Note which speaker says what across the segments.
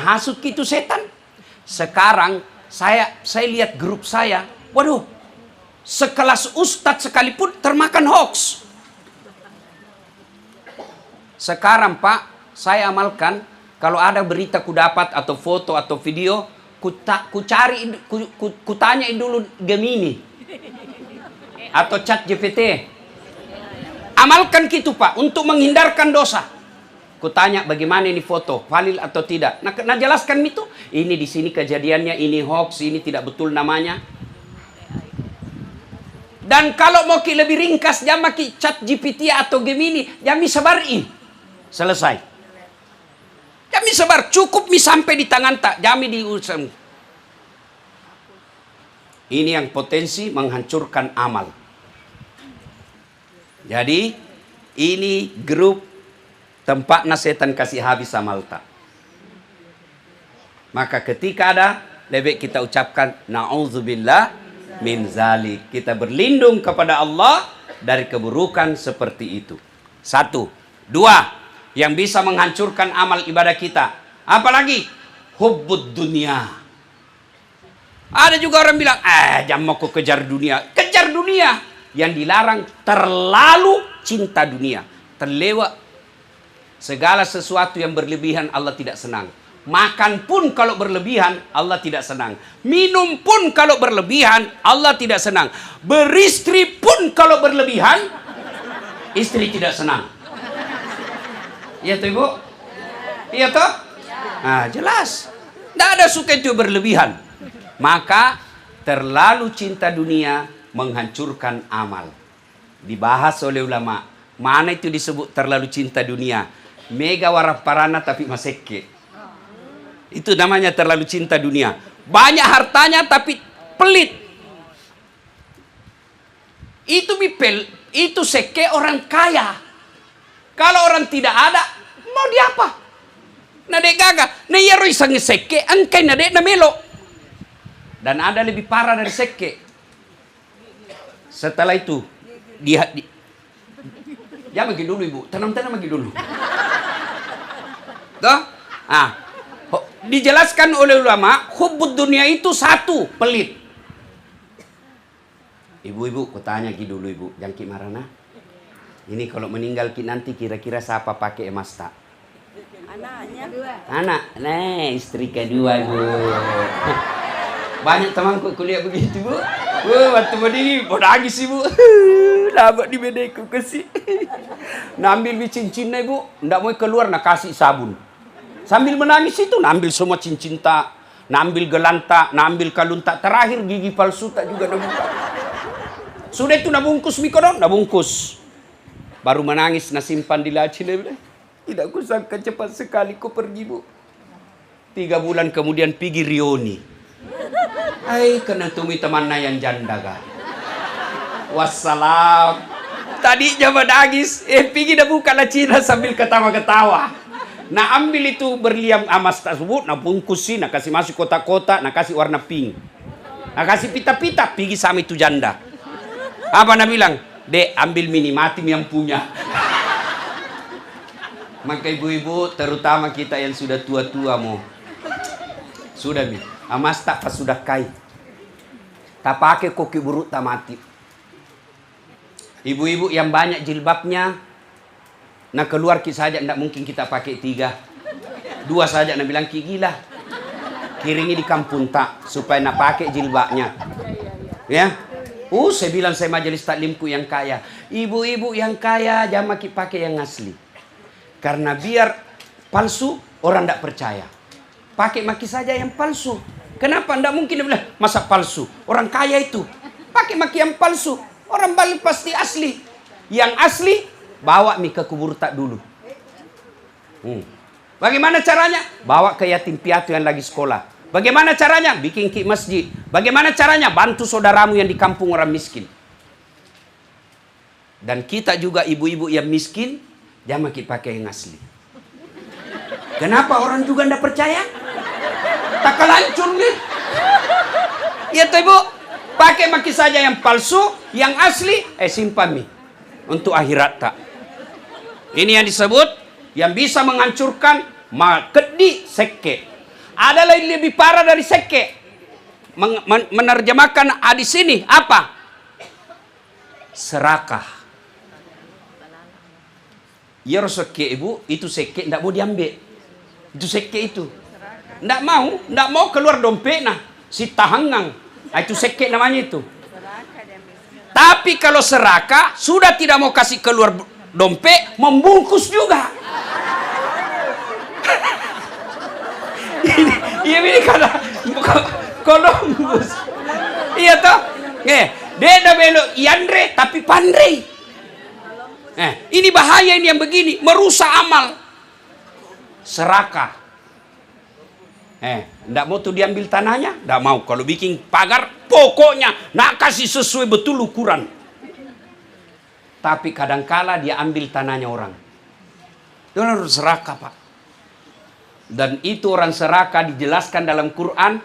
Speaker 1: hasut itu setan. Sekarang saya lihat grup saya, waduh, sekelas ustadz sekalipun termakan hoax. Sekarang Pak, saya amalkan, kalau ada berita ku dapat atau foto atau video, ku tanyain dulu Gemini atau ChatGPT. Amalkan gitu Pak, untuk menghindarkan dosa. Ku tanya bagaimana ini foto, valid atau tidak. Nah jelaskan itu, ini di sini kejadiannya, ini hoax, ini tidak betul namanya. Dan kalau mau lebih ringkas, jangan pakai ChatGPT atau Gemini, jangan sebarin. Selesai. Jangan sebar, cukup sampai di tangan tak, jangan diusam. Ini yang potensi menghancurkan amal. Jadi ini grup tempatnya setan kasih habis amal tak. Maka ketika ada, lebih kita ucapkan na'udzubillah min zalik. Kita berlindung kepada Allah dari keburukan seperti itu. 1. 2. Yang bisa menghancurkan amal ibadah kita. Apalagi hubbud dunia. Ada juga orang bilang, jangan mau kejar dunia. Kejar dunia. Yang dilarang terlalu cinta dunia. Terlewat. Segala sesuatu yang berlebihan Allah tidak senang. Makan pun kalau berlebihan Allah tidak senang. Minum pun kalau berlebihan Allah tidak senang. Beristri pun kalau berlebihan istri tidak senang. Iya toh Ibu? Iya toh? Nah jelas. Tidak ada suka itu berlebihan. Maka terlalu cinta dunia menghancurkan amal. Dibahas oleh ulama. Mana itu disebut terlalu cinta dunia? Mega waraparana tapi maseke. Itu namanya terlalu cinta dunia. Banyak hartanya tapi pelit. Itu bipel, itu seke orang kaya. Kalau orang tidak ada, mau di apa? Nade gaga, na yero isang seke, angkai nade na melo. Dan ada lebih parah dari seke. Setelah itu, ya bagi dulu Ibu, tanam-tanam bagi dulu. Toh? Dijelaskan oleh ulama, hubbud dunia itu 1, pelit. Ibu-ibu, kutanya dulu Ibu, jangan ki marana. Ini kalau meninggal ki nanti kira-kira siapa pakai emas tak?
Speaker 2: Anaknya.
Speaker 1: Anak, istri kedua Ibu. Banyak temanku kuliah begitu Bu. Waktu begini mau nangis Ibu. Dapat di bedeku kasih. Nambil cincinnya Ibu, ndak mau keluar nak kasih sabun. Sambil menangis itu nambil semua cincin tak, nambil gelang tak, nambil kalung tak, terakhir gigi palsu tak juga nabuka. Sudah itu nabungkus mikodon, nabungkus. Baru menangis nasimpan di laci lebih. Tidak kusangka cepat sekali kau pergi Bu. 3 bulan kemudian pergi Rioni. Kena tumi temannya yang janda kah? Wassalam. Tadi jawab nangis, pergi dah buka lacina sambil ketawa-ketawa. Nah ambil itu berliam emas tersebut, nah bungkusin, nah kasih masuk kotak-kotak, nah kasih warna pink. Nah kasih pita-pita, pergi sama itu janda. Apa nak bilang? Dek, ambil minimatim yang punya. Maka ibu-ibu, terutama kita yang sudah tua-tua mau. Sudah mi, emas tak pas sudah kai. Tak pakai koki buruk tak mati. Ibu-ibu yang banyak jilbabnya, nah keluar saja, tidak mungkin kita pakai 3. 2 saja, nak bilang gila. Kiringi di kampung tak, supaya nak pakai jilbabnya. Ya. Saya bilang saya majelis taklimku yang kaya. Ibu-ibu yang kaya, jangan pakai yang asli. Karena biar palsu, orang tidak percaya. Pakai maki saja yang palsu. Kenapa? Tidak mungkin dia bilang, masa palsu? Orang kaya itu. Pakai maki yang palsu. Orang balik pasti asli. Yang asli, bawa mi ke kubur tak dulu. Bagaimana caranya? Bawa ke yatim piatu yang lagi sekolah. Bagaimana caranya? Bikin ki masjid. Bagaimana caranya? Bantu saudaramu yang di kampung orang miskin. Dan kita juga ibu-ibu yang miskin, jangan pakai yang asli. Kenapa orang juga tidak percaya? Tak kelancur nih. Ya tuh Ibu, pakai maki saja yang palsu, yang asli, simpan nih untuk akhirat tak. Ini yang disebut yang bisa menghancurkan makedi seke. Ada lagi lebih parah dari seke. Menerjemahkan hadis ini apa? Serakah. Ya seke ibu, itu seke tidak mau diambil. Itu seke itu. Tidak mau keluar dompet nah. Si tahangang. Nah, itu seke namanya itu. Tapi kalau serakah, sudah tidak mau kasih keluar dompet, membungkus juga. ini karena Columbus. Iya toh? Dia dah belok Yandre tapi pandai. Ini bahaya ini yang begini, merusak amal. Serakah. Ndak mau tuh diambil tanahnya, ndak mau. Kalau bikin pagar, pokoknya nak kasih sesuai betul ukuran. Tapi kadangkala dia ambil tanahnya orang. Dia harus serakah, Pak. Dan itu orang serakah dijelaskan dalam Quran.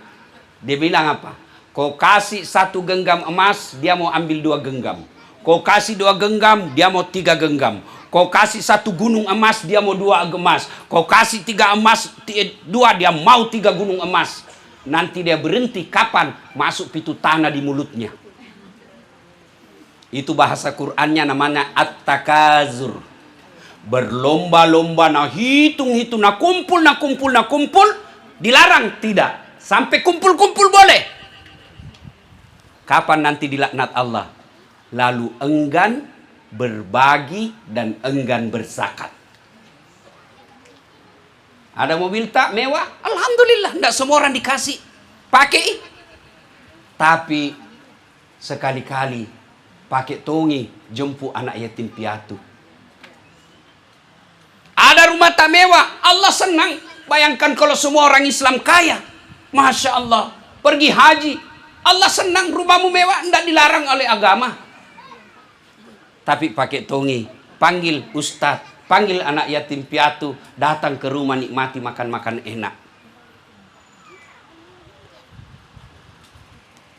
Speaker 1: Dia bilang apa? Kau kasih 1 genggam emas, dia mau ambil 2 genggam. Kau kasih 2 genggam, dia mau 3 genggam. Kau kasih 1 gunung emas, dia mau 2 emas. Kau kasih 3 emas, 2, dia mau 3 gunung emas. Nanti dia berhenti kapan? Masuk pitu tanah di mulutnya. Itu bahasa Qur'annya namanya at-takazur. Berlomba-lomba, nah hitung-hitung, nah kumpul. Dilarang? Tidak. Sampai kumpul-kumpul boleh. Kapan nanti dilaknat Allah? Lalu enggan berbagi dan enggan berzakat. Ada mobil tak mewah? Alhamdulillah, tidak semua orang dikasih. Pakai. Tapi sekali-kali pakai tongi jemput anak yatim piatu. Ada rumah tak mewah, Allah senang. Bayangkan kalau semua orang Islam kaya. Masya Allah. Pergi haji, Allah senang. Rumahmu mewah, tidak dilarang oleh agama. Tapi pakai tongi, panggil ustaz, panggil anak yatim piatu, datang ke rumah nikmati makan-makan enak.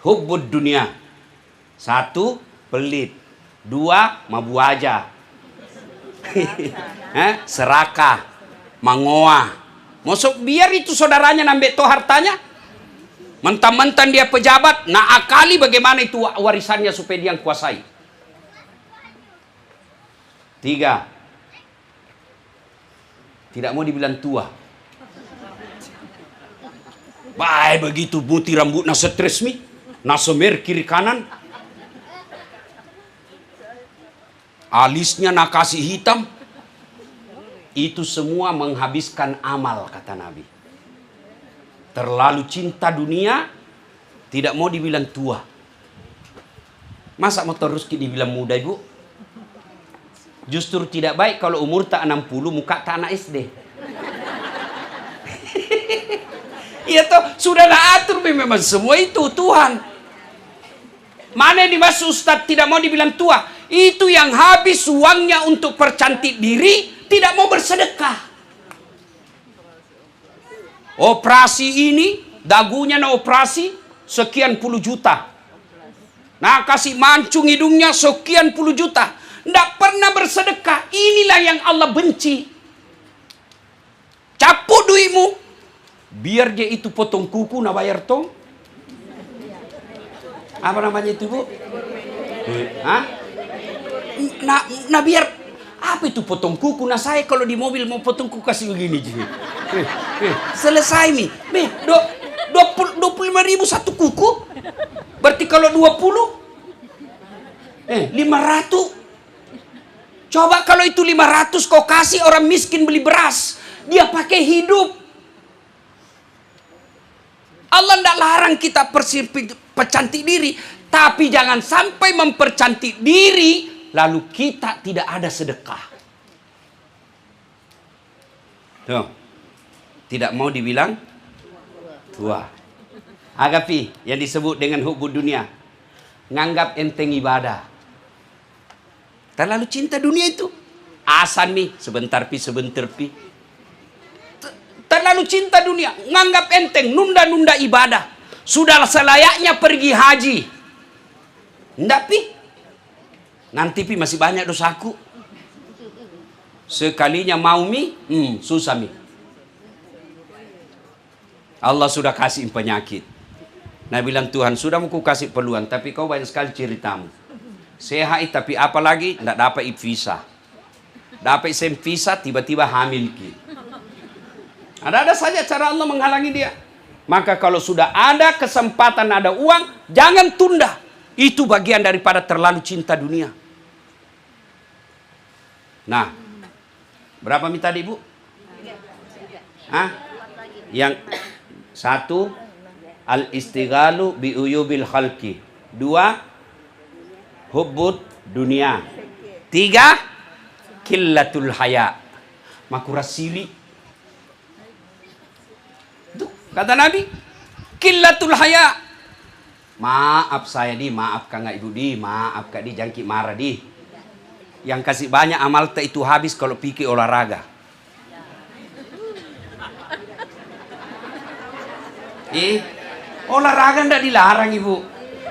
Speaker 1: Hubbud dunia. 1, pelit. 2, mabu aja. Serakah, mangoa. Masuk biar itu saudaranya nambah to hartanya. Mentang-mentang dia pejabat, nah akali bagaimana itu warisannya supaya dia yang kuasai. 3, tidak mau dibilang tua. Baik begitu putih rambut na stres mi, na semer kiri kanan. Alisnya na kasih hitam. Itu semua menghabiskan amal, kata Nabi. Terlalu cinta dunia, tidak mau dibilang tua. Masa mau terus dibilang muda, Ibu? Justru tidak baik kalau umur tak 60, muka tak anak SD. Iya toh, sudah atur memang semua itu Tuhan. Mana yang dimaksud Ustaz tidak mau dibilang tua? Itu yang habis uangnya untuk percantik diri, tidak mau bersedekah. Operasi ini, dagunya na operasi, sekian puluh juta. Nah kasih mancung hidungnya sekian puluh juta. Tidak pernah bersedekah. Inilah yang Allah benci. Capuk duitmu, biar dia itu potong kuku na bayar tong. Apa namanya itu, Bu? Hah? Nah biar apa itu potong kuku? Nah saya kalau di mobil mau potong kuku kasih begini jadi. Selesai mi. 25.000 satu kuku. Berarti kalau 20 500. Coba kalau itu 500 kau kasih orang miskin beli beras, dia pakai hidup. Allah tidak larang kita percantik diri, tapi jangan sampai mempercantik diri lalu kita tidak ada sedekah. Tuh. Tidak mau dibilang tua. Agapi yang disebut dengan hubbud dunia. Nganggap enteng ibadah. Terlalu cinta dunia itu. Asan nih, sebentar pi. Terlalu cinta dunia. Nganggap enteng, nunda-nunda ibadah. Sudah selayaknya pergi haji. Nggak pi. Nanti pi masih banyak dosaku. Sekalinya mau mi, susah mi. Allah sudah kasih penyakit. Nah bilang Tuhan, sudah mau ku kasih peluang, tapi kau banyak sekali ceritamu. Sehat tapi apalagi tidak dapat visa. Dapat visa tiba-tiba hamil ki. Ada saja cara Allah menghalangi dia. Maka kalau sudah ada kesempatan, ada uang, jangan tunda. Itu bagian daripada terlalu cinta dunia. Nah, berapa minta Ibu? Hah? Yang satu, al-istighalu bi uyubil khalqi. Dua, hubbud dunia. Tiga, killatul haya. Makuras siri. Tuh, kata Nabi, killatul haya. Maaf saya di, maaf Kang Ibu di, maaf Kak di, jangki marah di. Yang kasih banyak amal itu habis kalau pikir olahraga. Olahraga tidak dilarang Ibu,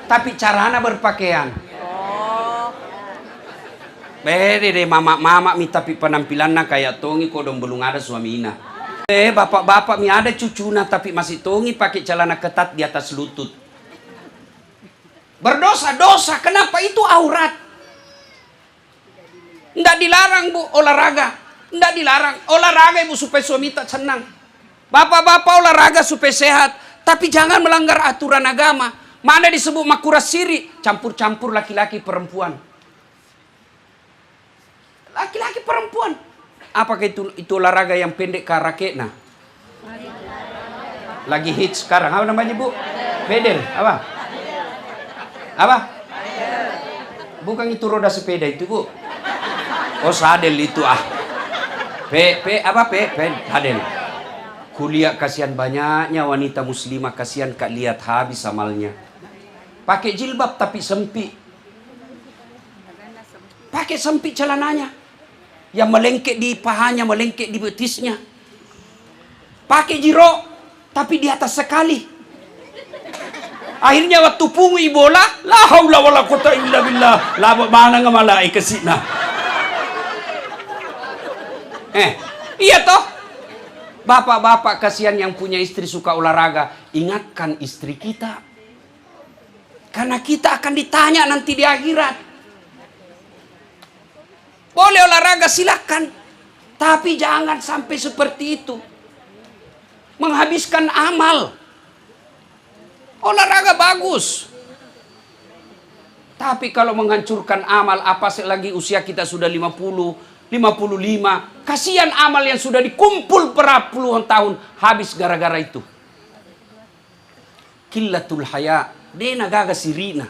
Speaker 1: tapi caranya berpakaian. Bede deh mama mi tapi penampilannya kayak tongi kodong belum ada suamina. Bapak-bapak mi ada cucuna tapi masih tongi pakai celana ketat di atas lutut. Berdosa-dosa, kenapa itu aurat? Tidak dilarang Bu olahraga, tidak dilarang olahraga Ibu supaya suami tak senang. Bapak-bapak olahraga supaya sehat, tapi jangan melanggar aturan agama. Mana disebut makuras siri, campur-campur laki-laki perempuan. Laki-laki perempuan. Apakah itu olahraga yang pendek karakena? Lagi hits sekarang. Apa namanya Bu? Pedal. Apa? Apa? Bukan itu roda sepeda itu Bu. Oh sadel itu ah. Sadel. Kuliah kasihan banyaknya wanita muslimah, kasihan Kak lihat habis amalnya. Pakai jilbab tapi sempit. Pakai sempit celananya. Yang melengket di pahanya, melengket di betisnya. Pakai jiro tapi di atas sekali. Akhirnya waktu pungi bola, la haula wala quwata illa billah. La mana ngamala ikasina. Iya toh? Bapak-bapak kasihan yang punya istri suka olahraga, ingatkan istri kita. Karena kita akan ditanya nanti di akhirat. Boleh olahraga silakan, tapi jangan sampai seperti itu. Menghabiskan amal. Olahraga bagus. Tapi kalau menghancurkan amal, apa lagi usia kita sudah 50, 55. Kasihan amal yang sudah dikumpul puluhan tahun habis gara-gara itu. Killatul haya, dena gaga sirina.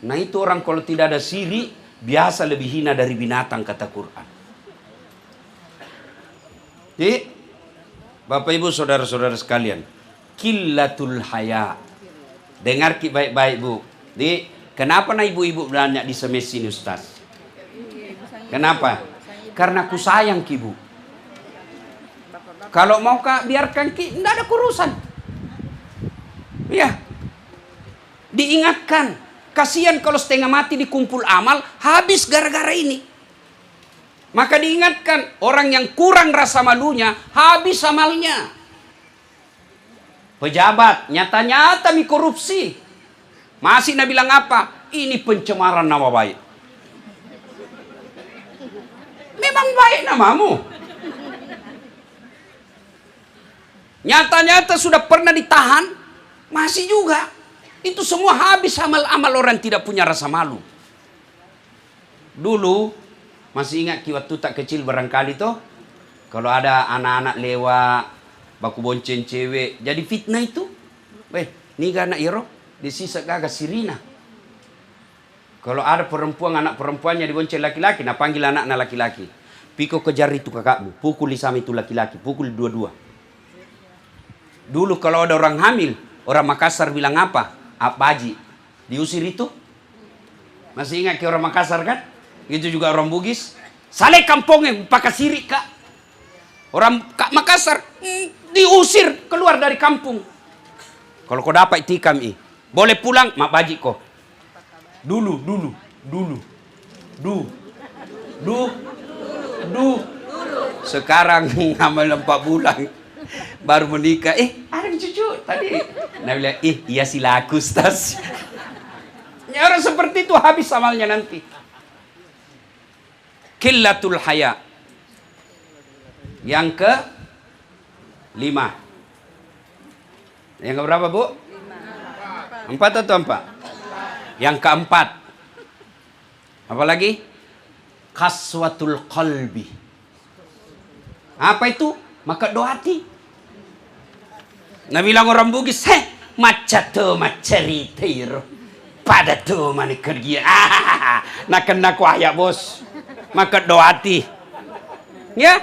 Speaker 1: Nah itu orang kalau tidak ada siri, biasa lebih hina dari binatang kata Quran. Jadi, Bapak Ibu saudara-saudara sekalian, killatul haya. Dengar baik-baik Bu. Jadi, kenapa nah ibu-ibu banyak di semes ini Ustaz? Kenapa? Karena ku sayang Ki Bu. Kalau mau Kak biarkan Ki, tidak ada urusan. Ya. Diingatkan. Kasihan kalau setengah mati dikumpul amal, habis gara-gara ini. Maka diingatkan, orang yang kurang rasa malunya, habis amalnya. Pejabat, nyata-nyata mi korupsi. Masih Nabi bilang apa? Ini pencemaran nama baik. Memang baik namamu. Nyata-nyata sudah pernah ditahan, masih juga. Itu semua habis amal-amal orang tidak punya rasa malu. Dulu, masih ingat waktu tak kecil barangkali toh, kalau ada anak-anak lewat, baku bonceng cewek, jadi fitnah itu. Ni anak iro, disisa gagas sirina. Kalau ada perempuan, anak perempuannya dibonceng laki-laki, nah panggil anaknya laki-laki. Piko kejar itu kakakmu, pukul sama itu laki-laki, pukul dua-dua. Dulu kalau ada orang hamil, orang Makassar bilang apa? Apaji, diusir itu. Masih ingat ke orang Makassar kan? Itu juga orang Bugis. Sale kampungnya, pakai sirik kak. Orang Makassar diusir keluar dari kampung. Kalau kau dapat tikam boleh pulang, mak baji kau. Dulu. Sekarang amal 4 bulan. Baru menikah, ada cucu tadi. Nabi bilang, iya silaku Ustaz. Ya, orang seperti itu habis amalnya nanti. Qillatul haya. Yang ke 5. Yang ke berapa, Bu? 4 atau 4? Yang keempat. Apa lagi? Qaswatul qalbi. Apa itu? Maka doa hati. Nabi bilang orang Bugis, maca tu macaritir. Pada tu mana kerja. Nak kena kuayak bos. Maka doa hati. Ya?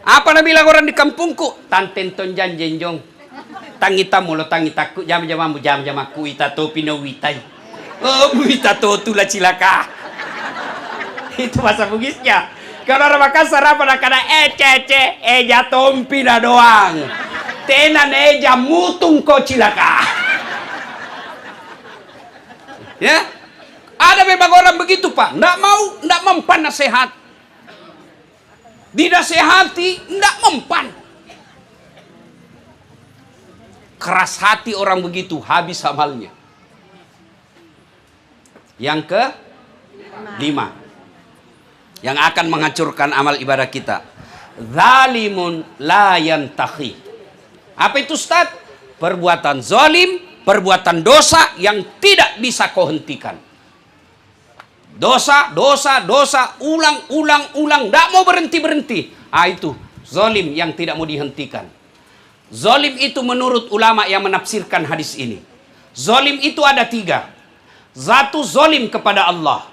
Speaker 1: Apa Nabi bilang orang di kampungku? Tanten tonjan jenjong. Tangita mulo tangita ku jam aku ita to pinowitai. Oh, wita to tula cilaka. Itu bahasa Bugisnya. Kalau orang Makassar apa nak kena cece eja tompina doang. Tenan eja mutung ko cilaka. Ya? Ada memang orang begitu, Pak. Nggak mempan nasihat. Dinasehati, nggak mempan. Keras hati orang begitu, habis amalnya. Yang ke 5. Yang akan menghancurkan amal ibadah kita. Zalimun la yantahi. Apa itu, Ustaz? Perbuatan zalim, perbuatan dosa yang tidak bisa kau hentikan. Dosa, ulang, tidak mau berhenti. Itu zalim yang tidak mau dihentikan. Zalim itu menurut ulama yang menafsirkan hadis ini. Zalim itu ada 3. Satu, zalim kepada Allah.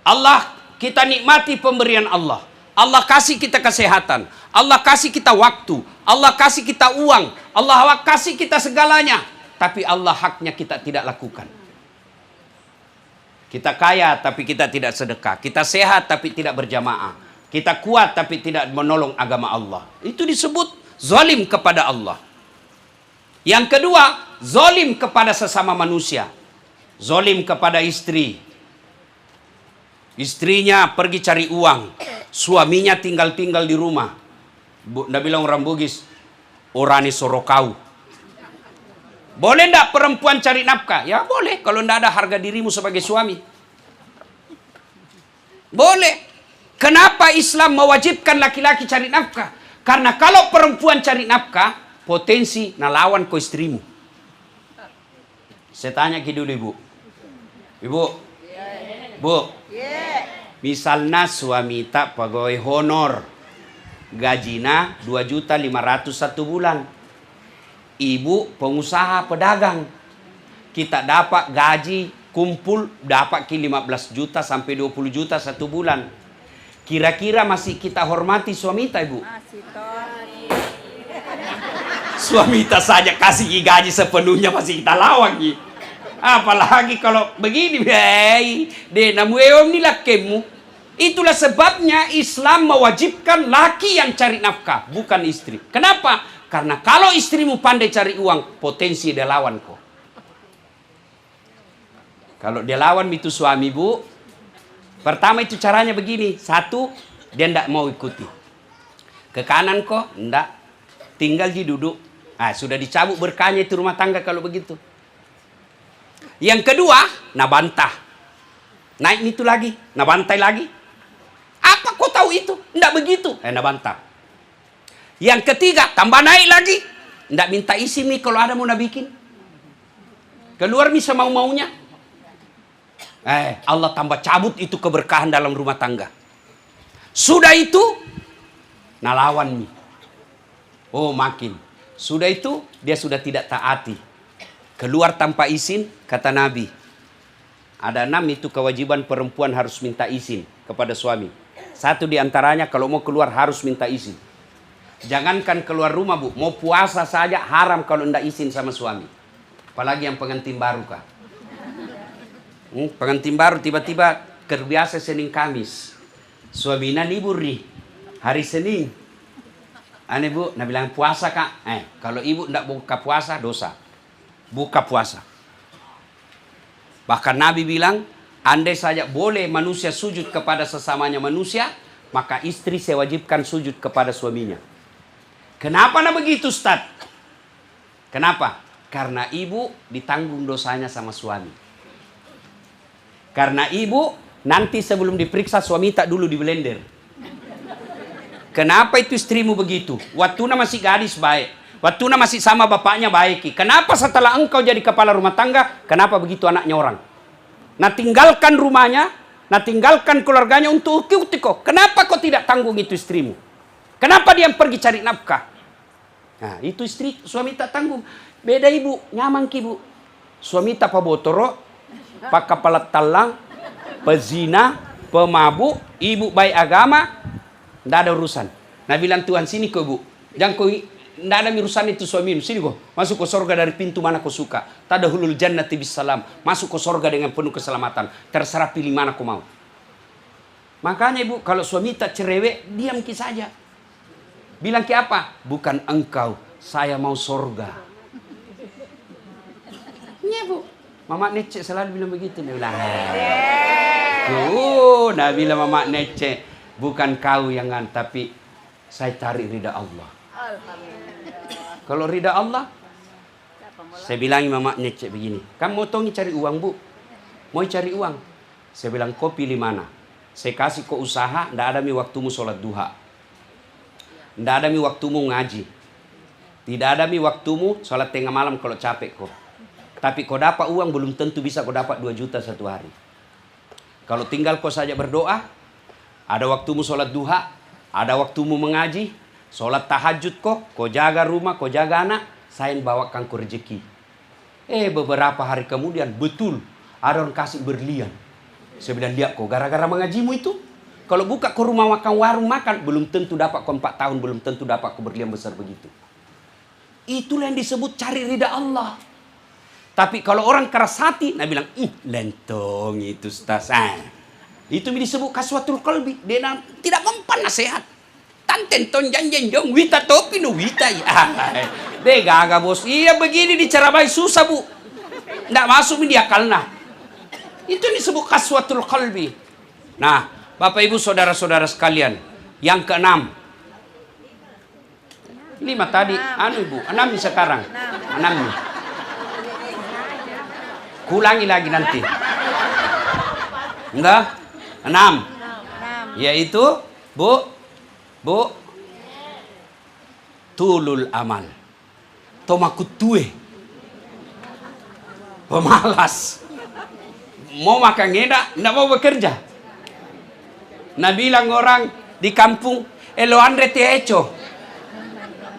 Speaker 1: Allah, kita nikmati pemberian Allah. Allah kasih kita kesehatan. Allah kasih kita waktu. Allah kasih kita uang. Allah kasih kita segalanya. Tapi Allah haknya kita tidak lakukan. Kita kaya tapi kita tidak sedekah. Kita sehat tapi tidak berjamaah. Kita kuat tapi tidak menolong agama Allah. Itu disebut zalim kepada Allah. Yang kedua, zalim kepada sesama manusia. Zalim kepada istri. Istrinya pergi cari uang. Suaminya tinggal di rumah. Nggak bilang orang Bugis, orani sorokau. Boleh ndak perempuan cari nafkah? Ya boleh, kalau ndak ada harga dirimu sebagai suami. Boleh. Kenapa Islam mewajibkan laki-laki cari nafkah? Karena kalau perempuan cari nafkah, potensi nalawan ko istrimu. Saya tanya ke dulu Ibu. Ibu. Bu. Misalnya suami tak pegawai honor. Gajina 2.500.000 satu bulan. Ibu pengusaha pedagang. Kita dapat gaji kumpul dapat ke 15 juta sampai 20 juta satu bulan. Kira-kira masih kita hormati suami kita, Ibu? Suami kita saja kasih gaji sepenuhnya masih kita lawan. Apalagi kalau begini, itulah sebabnya Islam mewajibkan laki yang cari nafkah, bukan istri. Kenapa? Karena kalau istrimu pandai cari uang, potensi dia lawan kok. Kalau dia lawan itu suami, Bu, pertama itu caranya begini. Satu, dia tidak mau ikuti. Ke kanan kok, tidak. Tinggal di duduk. Sudah dicabut berkahnya itu rumah tangga kalau begitu. Yang kedua, bantah. Naik itu lagi, bantai lagi. Apa kau tahu itu? Tidak begitu. Bantah. Yang ketiga, tambah naik lagi. Tidak minta isi mi kalau ada mau bikin. Keluar mi semau-maunya. Allah tambah cabut itu keberkahan dalam rumah tangga. Sudah itu, lawan mi. Oh makin. Sudah itu, dia sudah tidak taati. Keluar tanpa izin, kata Nabi. Ada 6 itu kewajiban perempuan harus minta izin kepada suami. Satu diantaranya kalau mau keluar harus minta izin. Jangankan keluar rumah, Bu. Mau puasa saja haram kalau tidak izin sama suami. Apalagi yang pengantin baru, Kak. Pengantin baru tiba-tiba terbiasa Senin Kamis. Suaminya libur nih. Hari Senin. Aneh, Bu. Nah bilang puasa, Kak. Kalau ibu tidak buka puasa, dosa. Buka puasa. Bahkan Nabi bilang, andai saja boleh manusia sujud kepada sesamanya manusia, maka istri saya wajibkan sujud kepada suaminya. Kenapa nah begitu, Ustaz? Kenapa? Karena ibu ditanggung dosanya sama suami. Karena ibu nanti sebelum diperiksa suami tak dulu di blender. Kenapa itu istrimu begitu? Waktu masih gadis baik. Waktu masih sama bapaknya baik. Kenapa setelah engkau jadi kepala rumah tangga, kenapa begitu anaknya orang? Nah tinggalkan rumahnya, nah tinggalkan keluarganya untuk ukti-ukti kok. Kenapa kau tidak tanggung itu istrimu? Kenapa dia pergi cari nafkah? Nah itu istri, suami tak tanggung. Beda ibu, nyaman ki ibu. Suami tak pabotoro, pak kepala talang, pezina, pemabuk, ibu baik agama, tidak ada urusan. Nah bilang Tuhan sini kok ibu, jangan kau tidak ada urusan itu suamimu, sini kok masuk ke sorga dari pintu mana kau suka. Tadahulul jannati bisalam, masuk ke sorga dengan penuh keselamatan. Terserah pilih mana kau mau. Makanya ibu, kalau suami tak cerewet, diam ki saja. Bilang ki apa? Bukan engkau, saya mau sorga. Iya bu, Mama Nece selalu bilang begitu. Dia bilang, nah bilang Mama Nece, bukan kau yang tapi saya cari ridha Allah. Kalau ridha Allah, saya bilang Mama Nece begini, kamu mau tongi cari uang bu? Mau cari uang? Saya bilang kau pilih mana? Saya kasih kau usaha, tidak ada waktumu sholat duha. Tidak ada waktumu ngaji. Tidak ada waktumu sholat tengah malam kalau capek kok. Tapi kau dapat uang belum tentu bisa kau dapat 2 juta satu hari. Kalau tinggal kau saja berdoa, ada waktumu sholat duha, ada waktumu mengaji, sholat tahajud kau jaga rumah, kau jaga anak, saya bawakan kau rezeki. Beberapa hari kemudian betul ada orang kasih berlian. Saya bilang lihat kau gara-gara mengajimu itu. Kalau buka ke rumah makan, warung makan, belum tentu dapat kau 4 tahun, belum tentu dapat kau berlian besar begitu. Itulah yang disebut cari ridha Allah. Tapi kalau orang keras hati, nah bilang, lentong itu Ustaz. Itu disebut kaswatul qalbi. Dia tidak mempan nasihat. Tanten ton janjen jong, wita topi no wita. Dia gagal bos. Iya begini diceramai susah bu. Tidak masuk di akalnya. Itu disebut kaswatul qalbi. Nah, Bapak Ibu saudara-saudara sekalian, yang ke-6. 5 tadi, Ibu, 6 sekarang. 6 nih. Kulangi lagi nanti. Enggak? 6. Yaitu, Bu, tulul amal. Tomakutue. Pemalas. Mau makan enak, enggak mau bekerja. Nah bilang orang di kampung, lo Andre te hecho.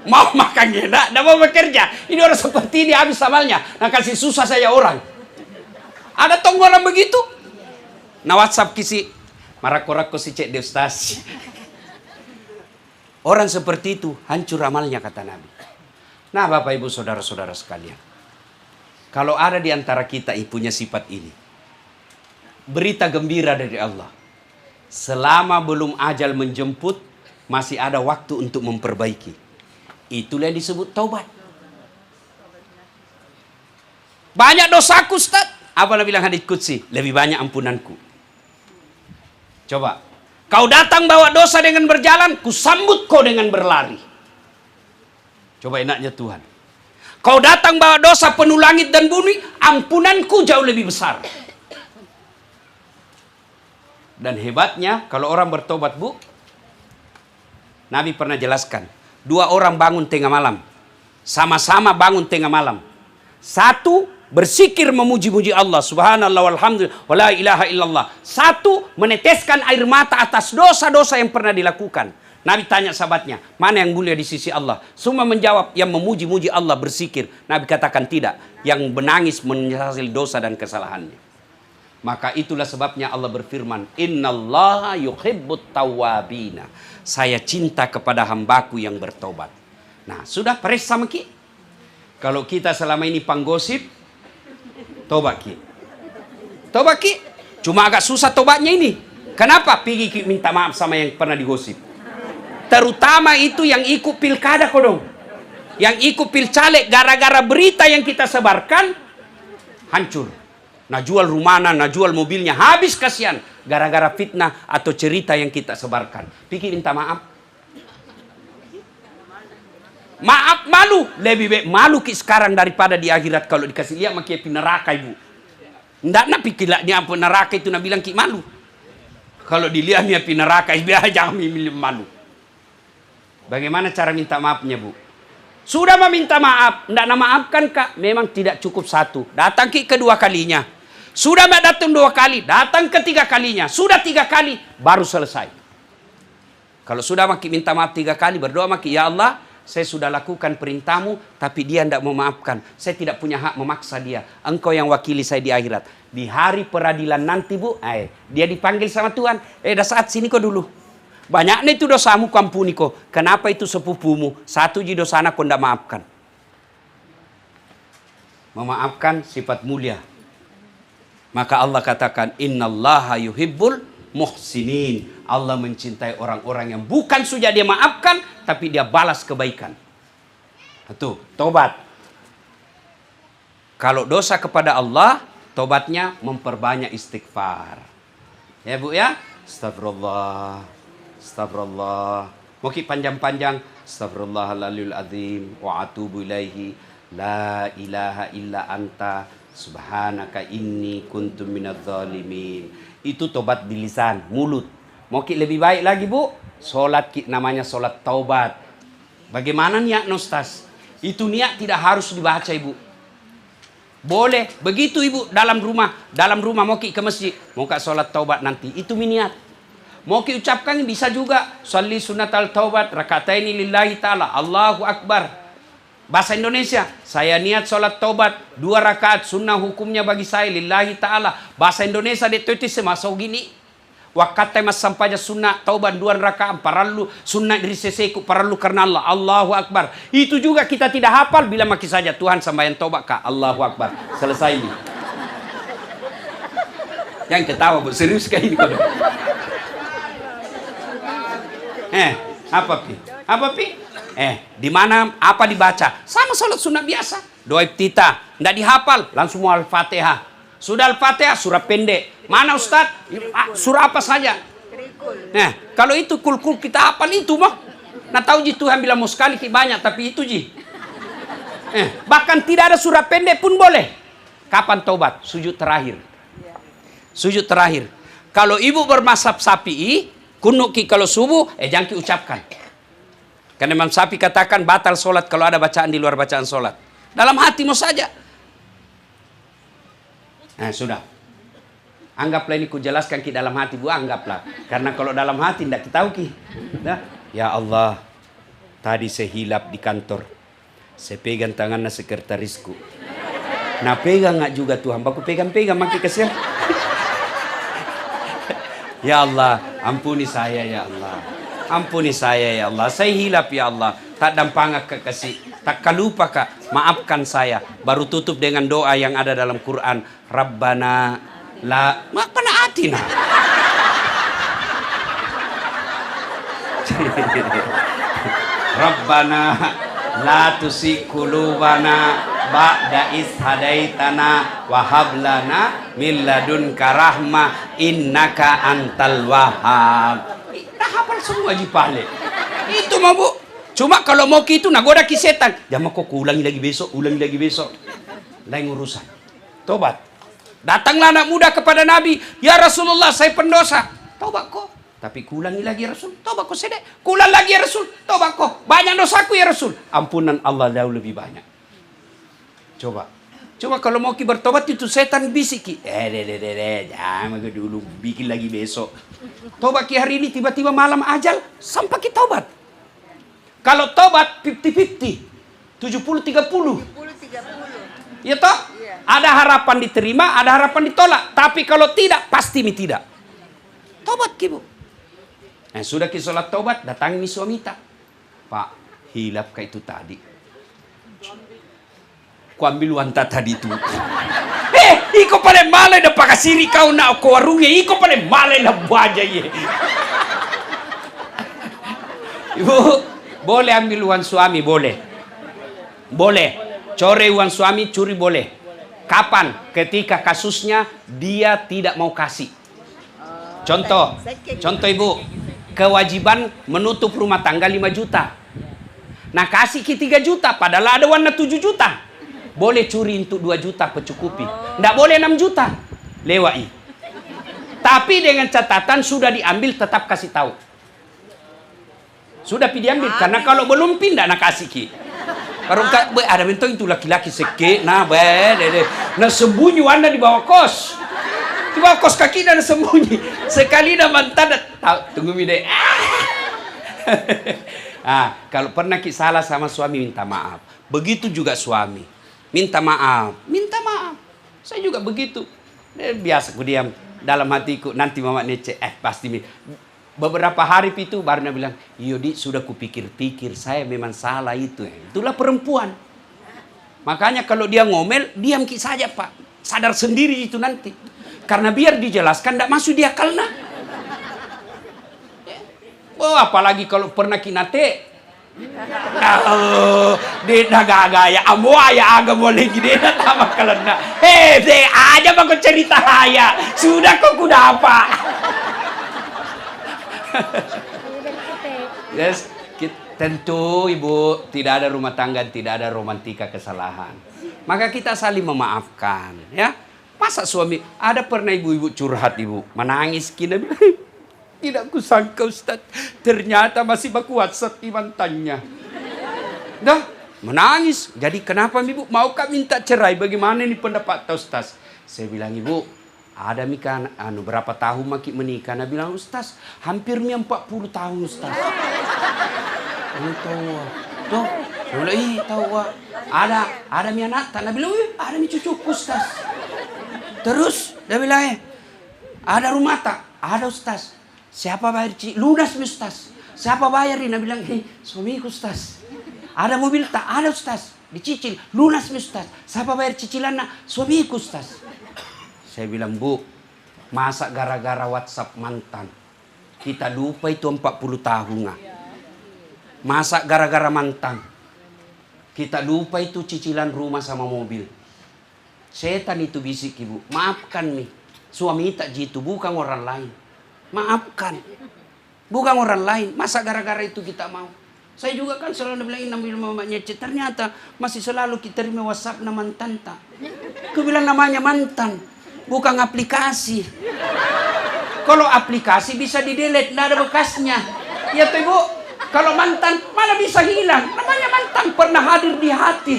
Speaker 1: Mau makan enak, tidak mau bekerja. Ini orang seperti ini habis amalnya. Nah kasih susah saya orang. Ada tong orang begitu. Nah WhatsApp kisi, marak-korak si cek de Ustaz. Orang seperti itu hancur amalnya kata Nabi. Nah Bapak Ibu saudara-saudara sekalian, kalau ada di antara kita yang punya sifat ini, berita gembira dari Allah. Selama belum ajal menjemput, masih ada waktu untuk memperbaiki. Itulah yang disebut taubat. Banyak dosaku Ustaz. Apa Nabi bilang hadits qudsi? Lebih banyak ampunanku. Coba. Kau datang bawa dosa dengan berjalan, ku sambut kau dengan berlari. Coba enaknya Tuhan. Kau datang bawa dosa penuh langit dan bumi, ampunanku jauh lebih besar. Dan hebatnya kalau orang bertobat bu, Nabi pernah jelaskan, 2 orang bangun tengah malam, sama-sama bangun tengah malam. Satu bersikir memuji-muji Allah, subhanallah walhamdulillah, wala ilaha illallah. Satu meneteskan air mata atas dosa-dosa yang pernah dilakukan. Nabi tanya sahabatnya, mana yang mulia di sisi Allah? Semua menjawab, yang memuji-muji Allah bersikir. Nabi katakan tidak, yang menangis menyesali dosa dan kesalahannya. Maka itulah sebabnya Allah berfirman, innallaha yuhibbut tawwabina. Saya cinta kepada hambaku yang bertobat. Nah, sudah peres sama ki. Kalau kita selama ini panggosip, tobat ki. Tobat ki. Cuma agak susah tobatnya ini. Kenapa? Pergi ki minta maaf sama yang pernah digosip. Terutama itu yang ikut pilkada kodong. Yang ikut pilcaleg gara-gara berita yang kita sebarkan, hancur. Nah jual rumahnya, nah jual mobilnya, habis kasihan. Gara-gara fitnah atau cerita yang kita sebarkan. Pikir minta maaf. Maaf malu, lebih baik malu ki sekarang daripada di akhirat kalau dikasih lihat makin neraka ibu. Ndak nak pikir lah ni apa neraka itu nak bilang ki malu. Kalau dilihat ni api neraka biar jangan milih malu. Bagaimana cara minta maafnya bu? Sudah meminta maaf, ndak nak maafkan kak, memang tidak cukup satu. Datang ki kedua kalinya. Sudah datang 2 kali, datang ketiga kalinya. Sudah 3 kali, baru selesai. Kalau sudah maki minta maaf 3 kali, berdoa maki, ya Allah, saya sudah lakukan perintahmu, tapi dia tidak mau maafkan. Saya tidak punya hak memaksa dia. Engkau yang wakili saya di akhirat. Di hari peradilan nanti bu, dia dipanggil sama Tuhan. Dah saat sini kau dulu. Banyaknya itu dosamu kau ampuni kau. Kenapa itu sepupumu? Satu ji dosana kau tidak maafkan. Memaafkan sifat mulia. Maka Allah katakan, innallaha yuhibbul muhsinin. Allah mencintai orang-orang yang bukan saja dia maafkan, tapi dia balas kebaikan. Itu tobat. Kalau dosa kepada Allah, tobatnya memperbanyak istighfar. Ya bu ya, astagfirullah, astagfirullah. Mungkin panjang-panjang, astagfirullahaladzim azim wa atubu ilaihi, la ilaha illa anta, subhanaka inni kuntu minadz zalimin. Itu tobat di lisan, mulut. Mau lebih baik lagi bu, solat namanya solat taubat. Bagaimana niat Ustaz? Itu niat tidak harus dibaca ibu. Boleh, begitu ibu dalam rumah mau ke masjid, mau solat taubat nanti, itu niat. Mau ucapkan bisa juga, sholli sunnatal taubat rakataini lillahi ta'ala, Allahu Akbar. Bahasa Indonesia, saya niat sholat taubat 2 rakaat sunnah hukumnya bagi saya lillahi ta'ala. Bahasa Indonesia itu semasuk gini. Waktu mas sampainya sunnah taubat 2 rakaat paralu sunnah dari seseku paralu karena Allah, Allahu Akbar. Itu juga kita tidak hafal, bila maki saja Tuhan sambayan taubat kak, Allahu Akbar. Selesai ini. Yang ketawa bu, serius kayak ini kode. Apa pi? Di mana apa dibaca? Sama sholat sunnah biasa. Doa iftitah, enggak dihafal, langsung mau Al-Fatihah. Sudah Al-Fatihah, surah pendek. Mana Ustaz? Surah apa saja? Kalau itu kul-kul kita hafal itu mah. Nah tahu ji Tuhan bilang mau sekali banyak, tapi itu ji. Bahkan tidak ada surah pendek pun boleh. Kapan taubat? Sujud terakhir. Sujud terakhir. Kalau ibu bermazhab Syafi'i, kunut kalau subuh, jangan ucapkan. Karena Imam Syafi'i katakan batal solat kalau ada bacaan di luar bacaan solat. Dalam hatimu saja. Sudah. Anggaplah ini kujelaskan ki dalam hati bu, anggaplah. Karena kalau dalam hati tidak kita tahu ki. Ya Allah, tadi saya hilap di kantor. Saya pegang tangannya sekretarisku. Nah pegang nggak juga Tuhan, baku pegang-pegang makin kesel. Ya Allah, ampuni saya ya Allah. Ampuni saya ya Allah. Saya hilap ya Allah. Tak dampangak kekasih. Tak kalupa kak. Maafkan saya. Baru tutup dengan doa yang ada dalam Quran. Rabbana la maafkan atina. Rabbana la tusi qulubana ba'da is hadaitana wa hab lana min ladunka rahmah innaka antal wahhab. Dah hafal semua ji pale. Itu mah bu. Cuma kalau mau gitu nagoda ki setan. Jangan kok ulangi lagi besok, lain urusan. Tobat. Datanglah anak muda kepada Nabi, ya Rasulullah saya pendosa. Tobat kok. Tapi kulangi lagi ya Rasul. Tobat kok sedek. Kulang lagi ya Rasul. Tobat kok. Banyak dosaku ya Rasul. Ampunan Allah jauh lebih banyak. Coba kalau mau ki bertobat itu setan bisik ki. Jangan dulu bikin lagi besok. Tobat ki hari ini tiba-tiba malam ajal sampai ki tobat. Kalau tobat 50-50. 70-30. Ya toh? Iya. Ada harapan diterima, ada harapan ditolak. Tapi kalau tidak, pasti tidak. Tobat ki bu. Sudah ki sholat tobat, datangi suamita. Pak, hilap kayak itu tadi. Ku ambil wanta tadi itu. Iko pada malai dah pakai siri kau nak ko warungnya. Iko pada malai lah buaja ye. Ibu, boleh ambil uang suami, boleh. Boleh. Core uang suami, curi boleh. Kapan? Ketika kasusnya dia tidak mau kasih. Contoh ibu, kewajiban menutup rumah tangga 5 juta. Nah kasih ki 3 juta, padahal ada warna 7 juta. Boleh curi untuk 2 juta pencukupi. Nggak boleh 6 juta. Lewai. Tapi dengan catatan sudah diambil tetap kasih tahu. Sudah diambil. Karena kalau belum pindah nak kasih ki. Kalau ada bentong itu laki-laki seke. Nah sembunyi anda di bawah kos. Di bawah kos kaki dan sembunyi. Sekali dah mantan tahu tunggu mide. Kalau pernah ki salah sama suami minta maaf. Begitu juga suami. Minta maaf. Saya juga begitu. Biasa ku diam dalam hatiku. Nanti mama nece. Pasti. Beberapa hari itu baru dia bilang, Yodi sudah kupikir-pikir. Saya memang salah itu. Itulah perempuan. Makanya kalau dia ngomel, diam ki saja pak. Sadar sendiri itu nanti. Karena biar dijelaskan, tidak masuk di akalnya. Oh, apalagi kalau pernah kinate. Dia gaya amo ya agak boleh gini sama kalenda. Deh aja bang cerita haya. Sudah kok kuda apa? Yes, tentu ibu tidak ada rumah tangga, tidak ada romantika kesalahan. Maka kita saling memaafkan, ya. Masa suami ada pernah ibu-ibu curhat ibu menangis kina bilang. Tidak kusangka Ustaz, ternyata masih baku WhatsApp mantannya. Dah, menangis. Jadi kenapa ibu maukah minta cerai? Bagaimana ini pendapat Ustaz? Saya bilang ibu, ada mika berapa tahun maki menikah? Nah bilang Ustaz, hampir 40 tahun Ustaz. Tahu, tuh, tahu ada mi anak, nah bilang ada mi cucuku Ustaz. Terus dia bilang ada rumah tak? Ada Ustaz. Siapa bayar lunas mi Ustaz? Siapa bayar ini? Nah bilang, suamiku Ustaz. Ada mobil tak? Ada Ustaz. Dicicil, lunas mi Ustaz. Siapa bayar cicilan nak? Suamiku Ustaz. Saya bilang, Bu, masa gara-gara WhatsApp mantan kita lupa itu 40 tahun. Masa gara-gara mantan kita lupa itu cicilan rumah sama mobil. Setan itu bisik ibu. Maafkan nih. Suami tak jitu, bukan orang lain. Maafkan. Bukan orang lain. Masa gara-gara itu kita mau. Saya juga kan selalu bilang namanya mamanya ternyata masih selalu kita terima WhatsApp na mantan tak. Aku bilang namanya mantan. Bukan aplikasi. Kalau aplikasi bisa di-delete, tidak ada bekasnya. Ya tuh ibu. Kalau mantan mana bisa hilang. Namanya mantan pernah hadir di hati.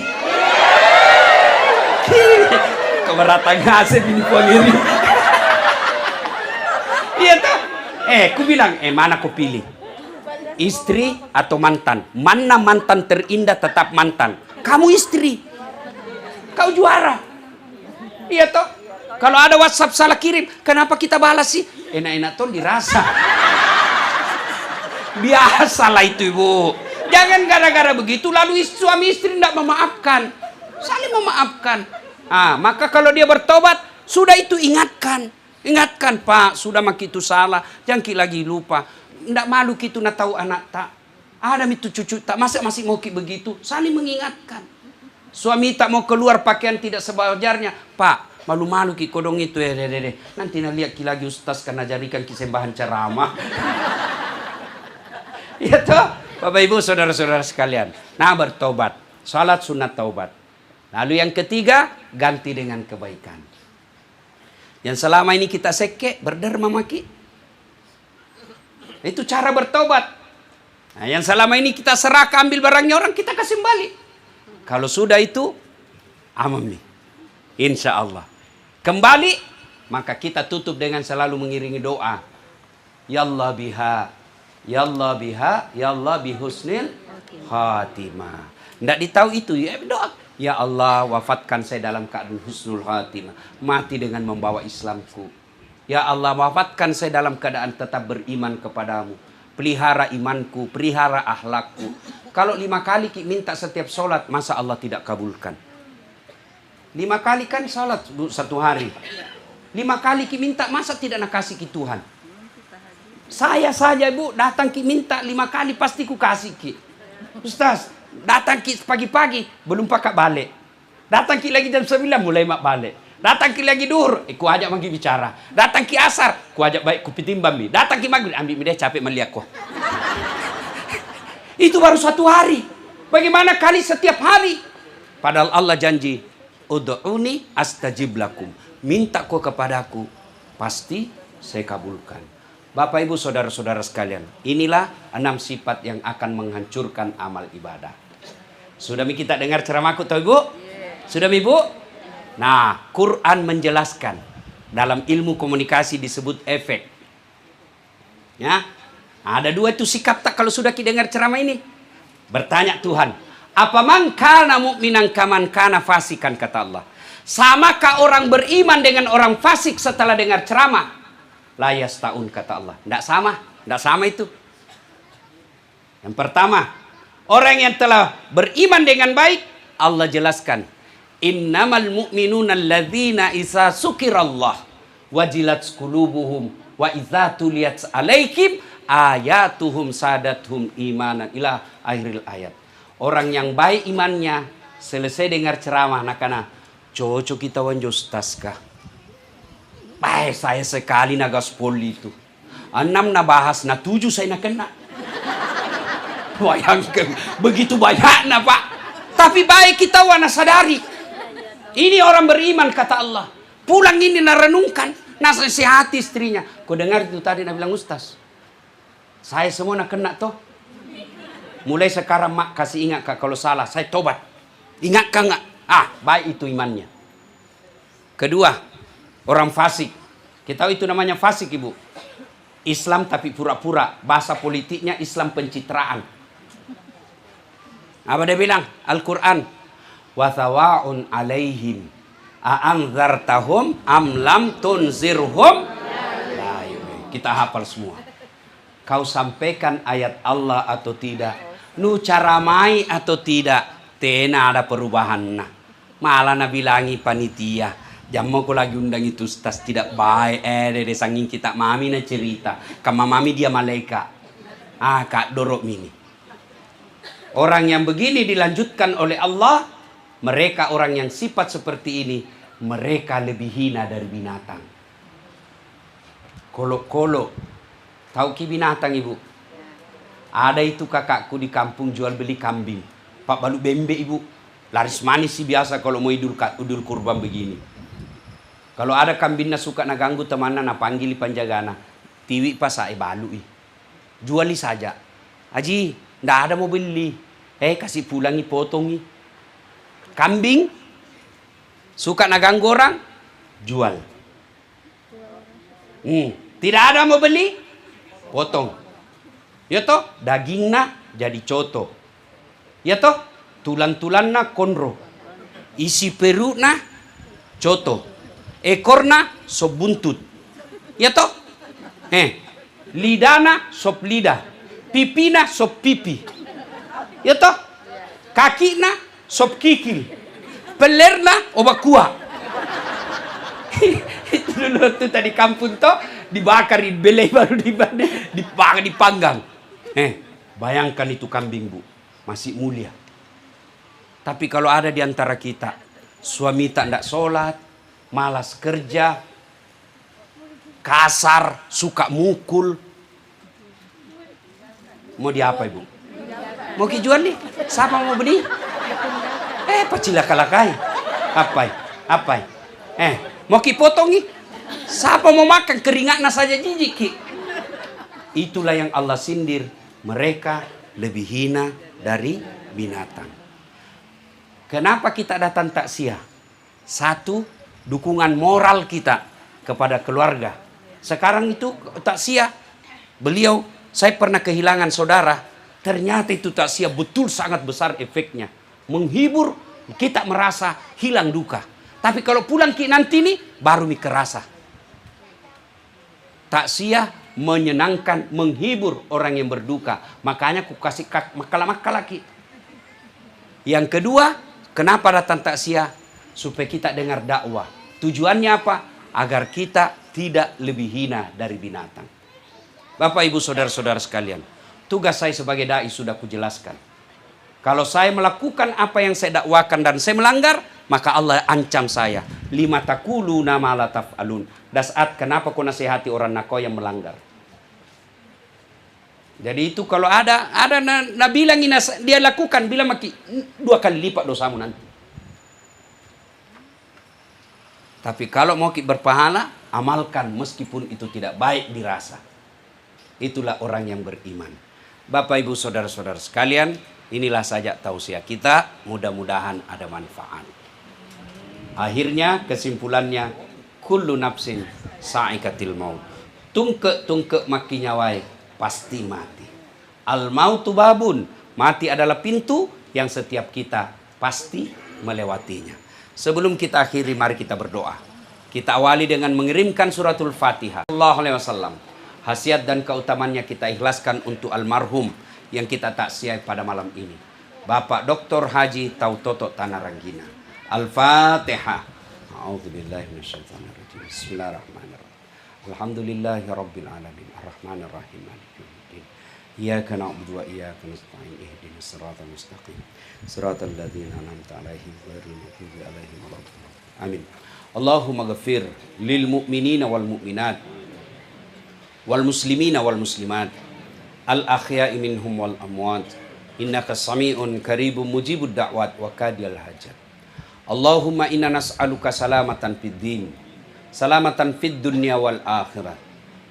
Speaker 1: Keberatan ngasih ini poliri. Iya tuh. Ku bilang, mana ku pilih? Istri atau mantan? Mana mantan terindah tetap mantan? Kamu istri. Kau juara. Iya toh. Kalau ada WhatsApp salah kirim, kenapa kita balas sih? Enak-enak tuh dirasa. Biasalah itu ibu. Jangan gara-gara begitu lalu suami istri tidak memaafkan. Saling memaafkan. Maka kalau dia bertobat, sudah itu ingatkan. Ingatkan Pak, sudah mak itu salah, jangan lagi lupa. Ndak malu kita nak tahu anak tak. Ada itu cucu tak, masa masih mau begitu? Saling mengingatkan. Suami tak mau keluar pakaian tidak sewajarnya, Pak, malu-malu ki kodong itu nanti nak lihat ki lagi Ustaz karena jadikan ki sembahan ceramah. Ya toh, Bapak Ibu saudara-saudara sekalian. Nah bertobat, salat sunat taubat. Lalu yang ketiga, ganti dengan kebaikan. Yang selama ini kita seke, berderma maki. Itu cara bertobat. Nah, yang selama ini kita serahkan ambil barangnya orang, kita kasih balik. Kalau sudah itu, aman nih. Insya Allah. Kembali, maka kita tutup dengan selalu mengiringi doa. Ya Allah biha, ya Allah biha, ya Allah bihusnil khatimah. Tidak ditahu itu, ya doa. Ya Allah, wafatkan saya dalam keadaan husnul khatimah. Mati dengan membawa Islamku. Ya Allah, wafatkan saya dalam keadaan tetap beriman kepadamu. Pelihara imanku, pelihara akhlakku. Kalau 5 kali minta setiap sholat, masa Allah tidak kabulkan? 5 kali kan sholat satu hari. 5 kali minta, masa tidak nak kasih ki Tuhan? Saya saja ibu, datang ki minta 5 kali pasti ku kasih ki. Ustaz, datang ki pagi-pagi, belum pakai balik. Datang ki lagi jam 9, mulai mak balik. Datang ki lagi duhur, ku ajak manggi bicara. Datang ki asar, ku ajak baik ku pitimbang mi. Datang ki maghrib, ambil mi dia capek melihat ku. Itu baru 1 hari. Bagaimana kali setiap hari? Padahal Allah janji, ud'uni astajib lakum. Minta kau kepadaku, pasti saya kabulkan. Bapak ibu saudara-saudara sekalian, inilah 6 sifat yang akan menghancurkan amal ibadah. Sudah kita dengar ceramahku toh ibu? Sudah ibu? Nah, Quran menjelaskan. Dalam ilmu komunikasi disebut efek. Ya, ada 2 itu sikap tak kalau sudah kita dengar ceramah ini. Bertanya Tuhan, apa man kana mu'minan kaman kana fasikan, kata Allah. Samakah orang beriman dengan orang fasik setelah dengar ceramah? La yastaun, kata Allah. Tidak sama itu. Yang pertama, orang yang telah beriman dengan baik, Allah jelaskan, innamal mu'minuna alladzina isa sukirallah wajilat qulubuhum wa idza tuliyat alaihim ayatuhum sadathum imanan ila akhiril ayat. Orang yang baik imannya selesai dengar ceramah nakana cocok kita wanjo ustaz kah. Baik saya sekali na gaspol itu. 6 na bahas na 7 saya na kena. Bayangkan begitu banyak na Pak. Tapi baik kita wana sadari. Ini orang beriman kata Allah. Pulang ini na renungkan, nasihati istrinya. Kau dengar itu tadi na bilang ustaz. Saya semua nak kena toh. Mulai sekarang mak kasih ingat kak kalau salah saya tobat. Ingat kak nggak? Baik itu imannya. Kedua, orang fasik. Kita tahu itu namanya fasik ibu. Islam tapi pura-pura. Bahasa politiknya Islam pencitraan. Apa dia bilang? Al-Quran. Wathawa'un alaihim a'anzartahum am lam tunzirhum. Kita hafal semua. Kau sampaikan ayat Allah atau tidak, nu caramai atau tidak, tena ada perubahan. Nah, malah na bilangi panitia, jam mau ko lagi undang itu ustaz tidak baik, dede sanging kita mami na cerita, kama mami dia malaikat. Kak dorok mini. Orang yang begini dilanjutkan oleh Allah, mereka orang yang sifat seperti ini, mereka lebih hina dari binatang. Kolok-kolok. Tahu ki binatang ibu? Ada itu kakakku di kampung jual beli kambing. Pak balu bembe ibu. Laris manis sih biasa kalau mau idul kurban begini. Kalau ada kambingnya suka na ganggu temannya na panggil panjagana. Tiwi pas saya balu juali saja. Aji, ndak ada mau beli. Kasih pulangi potongi. Kambing suka na ganggu orang, jual. Tidak ada mau beli, potong. Ya toh, dagingnya jadi coto. Ya toh, tulang-tulangnya konro. Isi perutnya coto. Ekornya sop buntut. Ya toh? Lidahnya sop lidah. Pipina sop pipi. Ya toh? Kakinya sop kikil. Pelerna obat kuah. Itu dulu tuh tadi kampung toh dibakar, dibelai baru dipanggang. Bayangkan itu kambing bu, masih mulia. Tapi kalau ada di antara kita suami tak ndak sholat, malas kerja, kasar, suka mukul, mau diapa ibu? Mau kijuan nih? Siapa mau beli? Pacilakalakai. Apa? Mau kipotongi? Siapa mau makan keringatnya saja jijik ki? Itulah yang Allah sindir. Mereka lebih hina dari binatang. Kenapa kita datang takziah? 1, dukungan moral kita kepada keluarga. Sekarang itu takziah. Beliau, saya pernah kehilangan saudara. Ternyata itu takziah betul sangat besar efeknya. Menghibur, kita merasa hilang duka. Tapi kalau pulang ki nanti nih, baru mi kerasa. Takziah menyenangkan, menghibur orang yang berduka. Makanya aku kasih makalah lagi. Yang kedua, kenapa datang takziah? Supaya kita dengar dakwah. Tujuannya apa? Agar kita tidak lebih hina dari binatang. Bapak ibu saudara-saudara sekalian, tugas saya sebagai dai sudah kujelaskan. Kalau saya melakukan apa yang saya dakwakan dan saya melanggar, maka Allah ancam saya. 5 taquluna ma la taf'alun. Dasat kenapa kau nasihati orang nakau yang melanggar? Jadi itu kalau ada bilang ini dia lakukan, bilang maki 2 kali lipat dosamu nanti. Tapi kalau mau berpahala, amalkan meskipun itu tidak baik dirasa. Itulah orang yang beriman. Bapak Ibu saudara-saudara sekalian, inilah saja tausiah kita, mudah-mudahan ada manfaat. Akhirnya kesimpulannya, kullu nafsin sa'ikatil maut. Tungke maki nyawai pasti mati. Al mautu babun, mati adalah pintu yang setiap kita pasti melewatinya. Sebelum kita akhiri, mari kita berdoa. Kita awali dengan mengirimkan suratul Fatihah. Sallallahu alaihi wasallam. Hasiat dan keutamannya kita ikhlaskan untuk almarhum yang kita taksiah pada malam ini, Bapak Dr. Haji Tautoto Tanaranggina. Al-Fatihah. A'udzubillahi minasyaitonirrajim. Bismillahirrahmanirrahim. Alhamdulillahirabbil alamin. Arrahmanirrahim. Maliki yaumiddin. Iyyaka na'budu wa iyyaka nasta'in. Ihdinas siratal mustaqim. Siratal ladzina an'amta 'alaihim ghairil maghdubi 'alaihim waladdallin. Amin. Allahumma ghafir lil mu'minina wal mu'minat wal muslimina wal muslimat al ahya'i minhum wal amwat innaka sami'un qaribun mujibud da'wat wa qadiyal hajat. Allahumma inna nas'aluka salamatan fid din, salamatan fid dunya wal akhirah,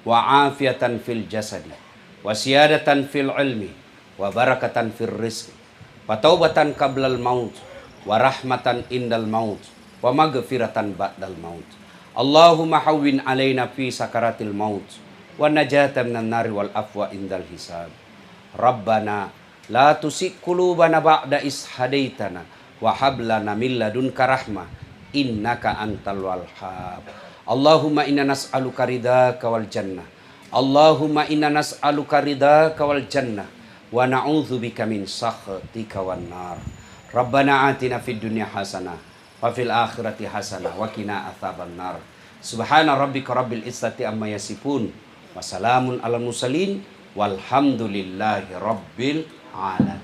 Speaker 1: wa afiatan fil jasadi, wa siyadatan fil ilmi, wa barakatan fil rizqi, wa taubatan qablal maut, wa rahmatan indal maut, wa maghfiratan ba'dal maut. Allahumma hawwin alaina fi sakaratil maut, wa najatan minan nari wal afwa indal hisab. Rabbana la tusik qulubana ba'da is hadaitana wa hab lana min ladunka rahmah innaka antal wahhab. Allahumma inna nas'aluka ridaka wal jannah. Allahumma inna nas'aluka ridaka wal jannah wa na'udzubika min sakhatika wan nar. Rabbana atina fid dunya hasanah wa fil akhirati hasanah wa qina adzaban nar. Subhana rabbika rabbil izzati amma yasifun wa salamun alal mursalin walhamdulillahi rabbil alamin.